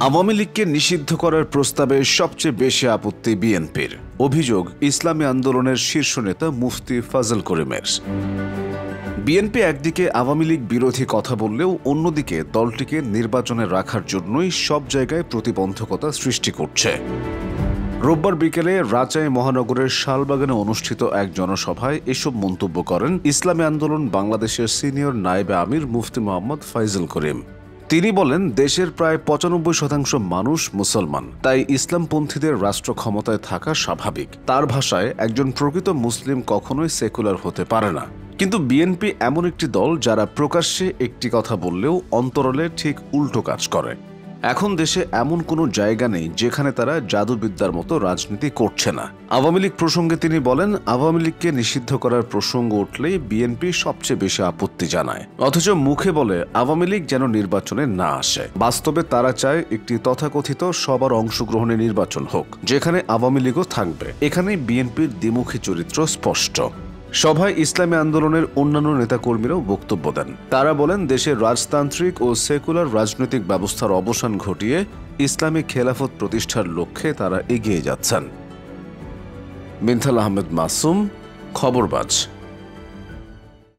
আওয়ামী লীগকে নিষিদ্ধ করার প্রস্তাবে সবচেয়ে বেশি আপত্তি বিএনপির। অভিযোগ ইসলামী আন্দোলনের শীর্ষ নেতা মুফতি ফাজল করিমের। বিএনপি একদিকে আওয়ামী লীগ বিরোধী কথা বললেও অন্যদিকে দলটিকে নির্বাচনে রাখার জন্যই সব জায়গায় প্রতিবন্ধকতা সৃষ্টি করছে। রোববার বিকেলে রাজশাহী মহানগরের শালবাগানে অনুষ্ঠিত এক জনসভায় এসব মন্তব্য করেন ইসলামী আন্দোলন বাংলাদেশের সিনিয়র নায়েবে আমির মুফতি মোহাম্মদ ফাইজুল করিম। তিনি বলেন, দেশের প্রায় ৯৫% মানুষ মুসলমান, তাই ইসলামপন্থীদের রাষ্ট্র ক্ষমতায় থাকা স্বাভাবিক। তার ভাষায়, একজন প্রকৃত মুসলিম কখনোই সেকুলার হতে পারে না। কিন্তু বিএনপি এমন একটি দল যারা প্রকাশ্যে একটি কথা বললেও অন্তরালে ঠিক উল্টো কাজ করে। এখন দেশে এমন কোনো জায়গা নেই যেখানে তারা জাদুবিদ্যার মতো রাজনীতি করছে না। আওয়ামী লীগ প্রসঙ্গে তিনি বলেন, আওয়ামী লীগকে নিষিদ্ধ করার প্রসঙ্গ উঠলেই বিএনপি সবচেয়ে বেশি আপত্তি জানায়, অথচ মুখে বলে আওয়ামী লীগ যেন নির্বাচনে না আসে। বাস্তবে তারা চায় একটি তথাকথিত সবার অংশগ্রহণে নির্বাচন হোক, যেখানে আওয়ামী লীগও থাকবে। এখানেই বিএনপির দ্বিমুখী চরিত্র স্পষ্ট। সভায় ইসলামী আন্দোলনের অন্যান্য নেতাকর্মীরাও বক্তব্য দেন। তারা বলেন, দেশের রাজতান্ত্রিক ও সেকুলার রাজনৈতিক ব্যবস্থার অবসান ঘটিয়ে ইসলামী খেলাফত প্রতিষ্ঠার লক্ষ্যে তারা এগিয়ে যাচ্ছেন। মিনথাল আহমেদ মাসুম, খবরবাজ।